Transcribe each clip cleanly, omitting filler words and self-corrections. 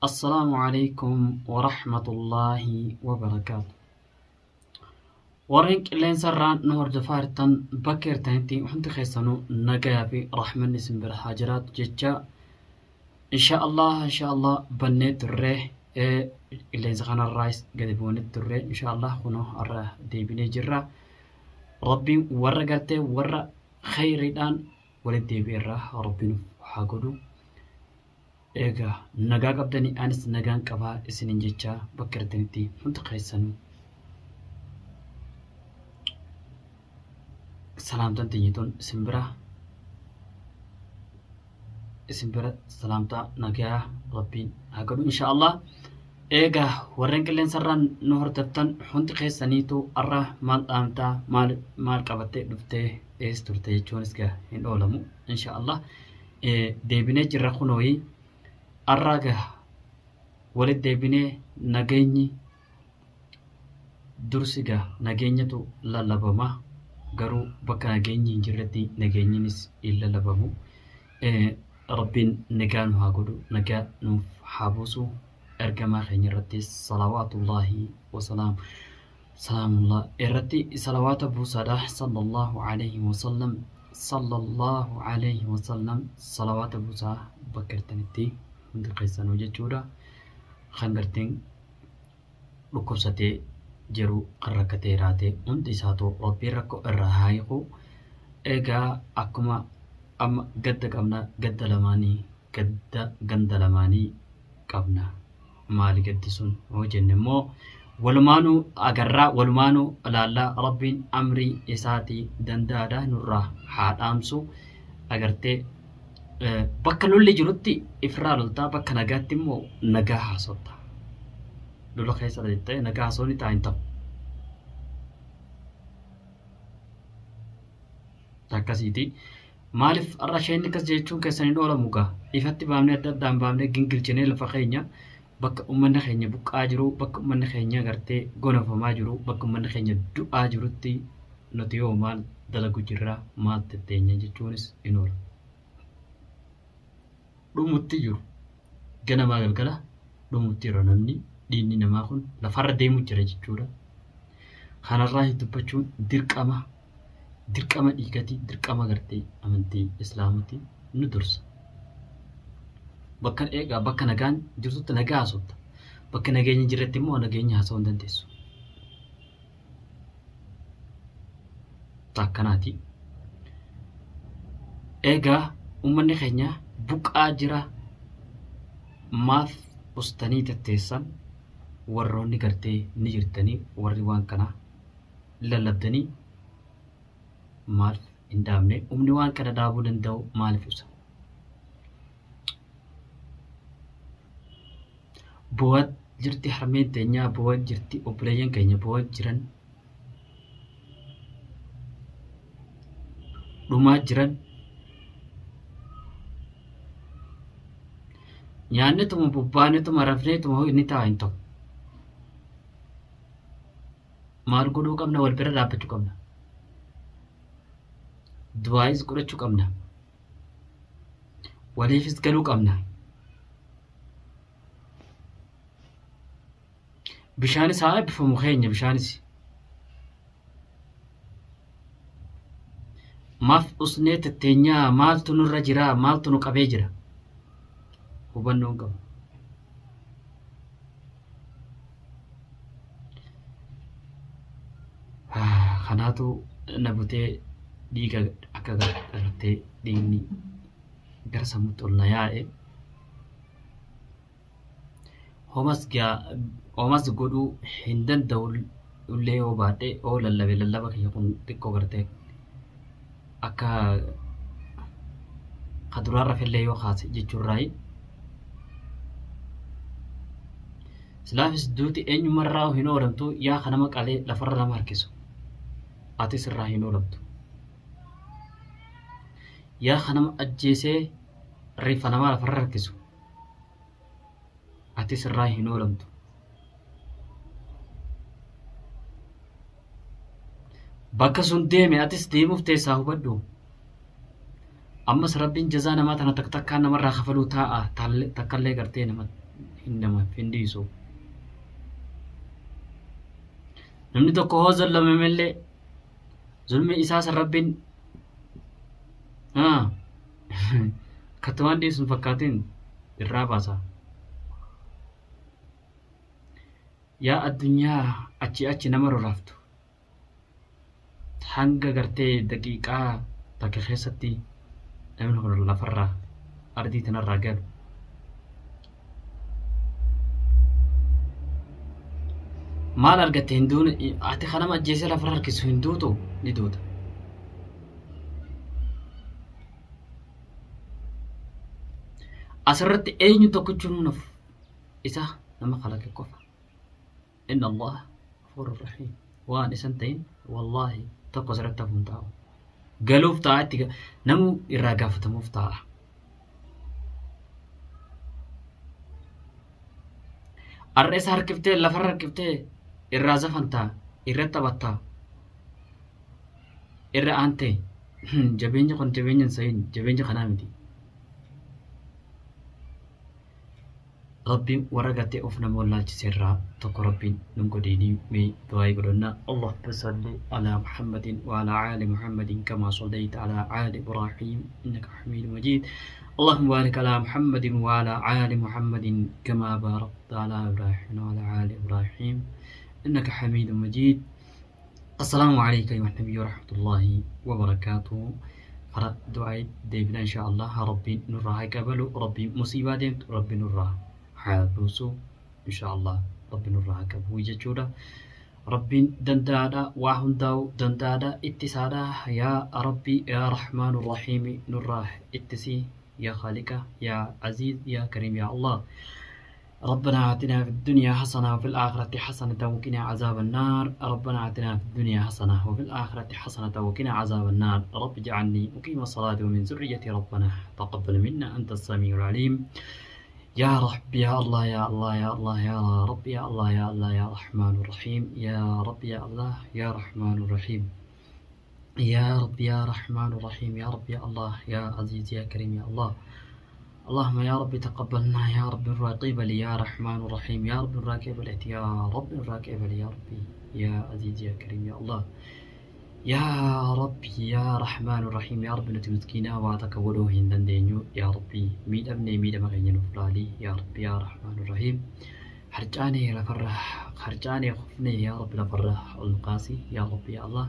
السلام عليكم ورحمة الله وبركاته. ورينك اللي نسران نهر جفارتن بكر تنتي وحنت خيسانو نجابي رحمن اسم بالحاجرات جتشا إن شاء الله بنيت الريه اللي زغنا الرايس قد بونت الريه إن شاء الله خنو الراه دي بني جرا ربي ورا قرتي ورا خير الآن ولد دي بيراه ربي حاقدو eegaa nagaa qabdanii anis nagaan qabaa isinin jechaa bakka argatanitti hundi keessanuu salaamtaan tiyyituun isin bira salaamtaa nagaa rabbiin haa godhu inshaallah. Eegaa warreen qilleensarraan nu hordoftan hundi keessaniitu arra maal dhaamtaa maal qabattee dhuftee ees turte jechuunis gaa hin oolamu inshaallah. Deebinee jirra kunooyi arraga walitti deebinee nageenyi dursiga nageenyatu lallabama garuu bakka nageenyi hin jirretti nageenyinis hin lallabamu. Rabbiin nagaa nu haa godhu nagaa nuuf haa buusu ergamaa keenya irratti salawaatullaahi salaamullah irratti salawaata buusaadha sallallahu alayhi wasallam salawaata buusaa bakka argatanitti hundi keessanuu jechuudha. Kan garteen dhukkubsatee jiru kan rakkatee raatee hundi isaatu rabbiin rakkoo irraa haa hiiku. Eegaa akkuma amma gadda qabna ganda lamaanii qabna. Maali gaddi sun yoo jenne immoo walumaanuu agarraa walumaanuu ilaallaa rabbiin amrii isaatii danda'aadha nurraa haa dhaamsu agartee. Bakka lolli jirutti ifraa loltaa bakka nagaatti immoo nagaa haasofta. Lola keessa ta'e nagaa haasofni ta'a hin ta'u. Akkasiiti. Maaliif har'a isheen akkas jechuun keessaniin oolamu gaa ifatti baafnee adda addaan baafnee gingilchinee lafa keenya bakka uummanni keenya buqqaa jiru bakka uummanni keenya gartee gonofamaa jiru bakka uummanni keenya du'aa jirutti nuti yoo maal dalagu jirra maal tetteenya jechuunis hin oolu. Dhumutti jiru ganamaa galgala dhumutti jiru namni diinni namaa kun lafarra deemu jira jechuudha. Kanarraa dubbachuun dirqama dhiigati dirqama gartee amantii islaamati nu dursa. Bakka nagaan jirtutti nagaa haasofta. Bakka nageenyi jirretti immoo nageenya haasa'uu hin dandeessu. Akkanaati. Eegaa uummanni keenya buqqaa jira maaf ustanii tetteessan warroonni gartee ni jirtanii warri waan kana lallabdanii maaliif hin dhaabne humni waan kana dhaabuu danda'u maaliif ibsa. Bu'aa jirti harmeen teenyaa bu'aa jirti obboleeyyan keenya bu'aa jiran dhumaa jiran nyaannetuma bubbaanetuma rafneetuma inni ta'a hin ta'u. Maal godhuu qabna wal bira dhaabbachuu qabna. Du'aayis godhachuu qabna. Waliifis galuu qabna. Bishaanis haa eebbifamu keenya bishaanis. Maaf usnee tetteenyaa maaltu nurra jira maaltu nu qabee jira. Hubannoon qabu. Kanaatu na butee dhiiga akka gartee dhiigni gara sammuutti ol na yaa'e. Homas godhuu hin danda'u illee yoo baadhee yoo lallaba kiyya kun xiqqoo gartee akka kaduraarra fillee yoo kaase jechuurraayi. Silaafis duuti eenyumarraa hin oolamtu yaa kanama qalee lafarra nama harkisu. Atis irraa hin oolamtu. Yaa kanama ajjeesee reeffa namaa lafarra harkisu. Atis irraa hin oolamtu. Bakka sun deeme atis deemuuf teessaa hubadhu. Ammas rabbiin jazaa namaa tana takkaan namarraa kafaluu taa'a takkallee gartee nama إنما فنديسو نمني تكو هو ظلم ملي ظلم إساس الرب كتوان دي سنفكاتين الراباسا يا الدنيا أتشي نمر رافتو hanga gartee daqiiqaa takka keessatti namni kun lafarraa ardii tanarraa galu maal argatte hinduun ati kanama ajjeesee lafarra harkisu hinduutu ni duuta asirratti eenyu tokkochuun naf isa nama kalaqe qofa inna allah ghafurur rahim waan isan ta'in wallahi tokko asirratti hafuun taa'u galuuf ta'a itti namu irraa gaafatamuuf ta'a arreessa harkiftee lafarra harkiftee irraa zafantaa irratti taphattaa irra aantee jabeenya kun jabeenya hin sayin jabeenya kanaa miti ربي ورقتي أفنى مولا جسرا تكو ربي ننكو ديني مي دعاي قلنا الله بصل على محمد وعلى آل محمد كما صليت على آل إبراهيم إنك حميد مجيد اللهم بارك على محمد وعلى آل محمد كما باركت على إبراهيم وعلى آل إبراهيم إنك حميد مجيد السلام عليك أيها النبي ورحمة الله وبركاته قرأ دعاء ديبنا إن شاء الله ربي نراها قبل ربي مصيبة ديمت ربي نراها حابوسو إن شاء الله ربي نراها قبل ويجتشورا ربي دندادا وهنداو دندادا اتسادا يا ربي يا رحمن الرحيم نراه اتسي يا خالق يا عزيز يا كريم يا الله ربنا آتنا في الدنيا حسنة وفي الآخرة حسنة وقنا عذاب النار ربنا آتنا في الدنيا حسنة وفي الآخرة حسنة وقنا عذاب النار رب اجعلني مقيم الصلاة ومن ذريتي ربنا تقبل منا أنت السميع العليم يا رب يا الله يا الله يا الله يا رب يا الله يا الله يا رحمن الرحيم يا رب يا الله يا رحمن الرحيم يا رب يا رحمن الرحيم يا رب يا الله يا عزيز يا كريم يا الله اللهم يا رب تقبلنا يا رب الراقب لي يا رحمن الرحيم يا رب الراقب لي يا رب الراقب لي يا ربي يا عزيز يا كريم يا الله يا ربي يا رحمن الرحيم يا رب نتمسكينا وتكولوه هندن دينيو يا ربي ميد ابني ميد مغيين فلالي يا ربي يا رحمن الرحيم حرجاني لفرح حرجاني خفني يا رب لفرح القاسي يا ربي يا الله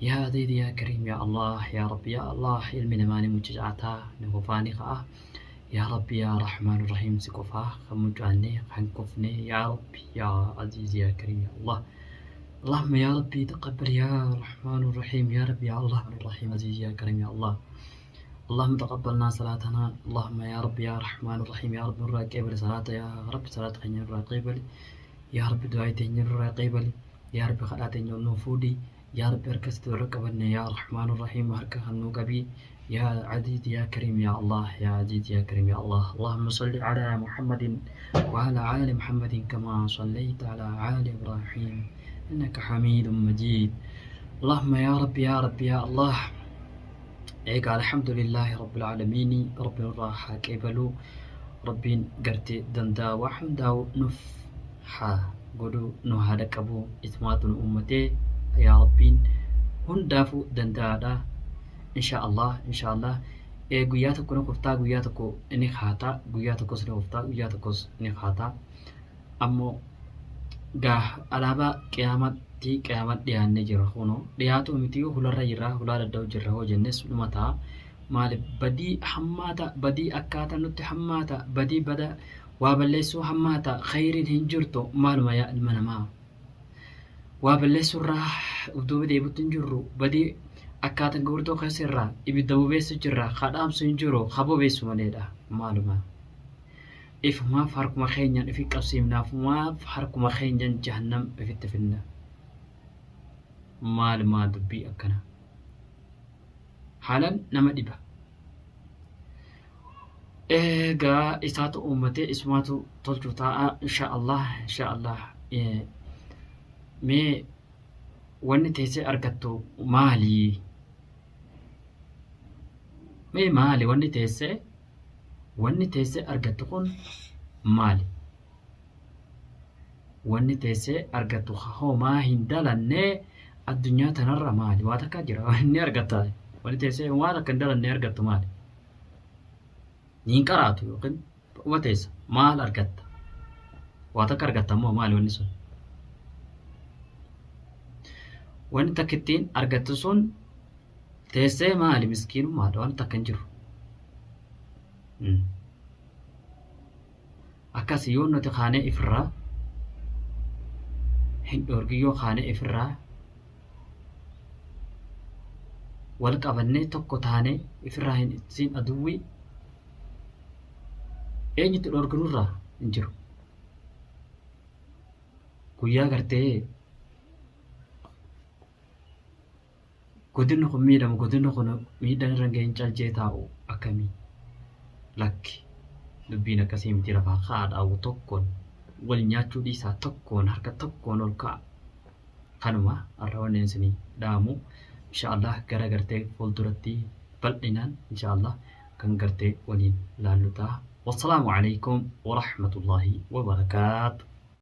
يا عزيز يا كريم يا الله يا ربي يا الله علمنا ماني مجعتا نغفاني خاه يا ربي يا رحمن الرحيم سكوفا خمجاني خنكفني يا ربي يا عزيز يا كريم يا الله اللهم يا ربي تقبل يا رحمن الرحيم يا ربي يا الله الرحيم عزيز يا كريم يا الله اللهم تقبلنا صلاتنا اللهم يا ربي يا رحمن الرحيم يا رب نرى قبل صلاة يا رب صلاة خير نرى قبل يا رب دعاء نرى قبل يا رب خلات نفودي يا رب اركست ركبنا يا رحمن الرحيم هركه النوكبي يا عزيز يا كريم يا الله يا عزيز يا كريم يا الله اللهم صل على محمد وعلى آل محمد كما صليت على آل إبراهيم إنك حميد مجيد اللهم يا رب يا رب يا الله إيقا الحمد لله رب العالمين رب الراحة كيبلو ربي قرتي دندا وحمدا نف حا قدو نهادك أبو إثمات أمتي يا ربي هندافو دندا إن شاء الله قياتك نقفتا قياتك إني خاتا قياتك سنقفتا قياتك إني خاتا أمو قاه ألابا قيامت دياني جرى خونو دياتو متيو هلال جرى هلال الدو جرى هو جنس نمتا مال بدي حماتا بدي أكاتا نت حماتا بدي بدا وابلسو حماتا خير هنجرتو مال ما يأل منما وابلسو راح ودو بدي بتنجرو بدي أكاتا قورتو خسرا إبدو بيسو جرى خدام سنجرو خبو بيسو منيدا مالما إفما فرق مخينيا في قصيمنا فما فرق مخينيا جهنم في التفنة مال ما دبي أكنا حالا نما دبا إيجا إساتو أمتي اسماتو تلجو تاء إن شاء الله إن شاء الله مي واني تيسي أركتو مالي مي مالي واني تيسي أرجعتكم مالي wanni teessee argattu homaa hin dalannee addunyaa tanarra maali waa takka jira wanni argatta wanni teessee waan akka hin dalannee argattu maali niin qaraatu yookiin uma teessa maal argatta waa takka argatta immoo maali wanni sun wanni takka ittiin argattu sun teessee maali miskiinummaadha waan takka hin jiru akkasii yoo nuti kaanee ifirraa hin dhorgiyyoo kaanee ifirraa wal qabannee tokko taanee ifirraa hin ittiin aduwwii eenyutti dhorginurraa hin jiru guyyaa gartee godinni kun miidhamu godinni kun miidhaan irra ga'een calcee taa'u akkamii lakki dubbiin akkasii miti lafaa haadhaawu tokkoon wal nyaachuu dhiisaa tokkoon harka tokkoon ol ka'a kanuma har'a wanneen isinii dhaamu inshaallah gara gartee fuulduratti bal'inaan inshaallah kan gartee waliin laallu ta'a wassalaamu alaykum wa rahmatullaahi wa barakaatu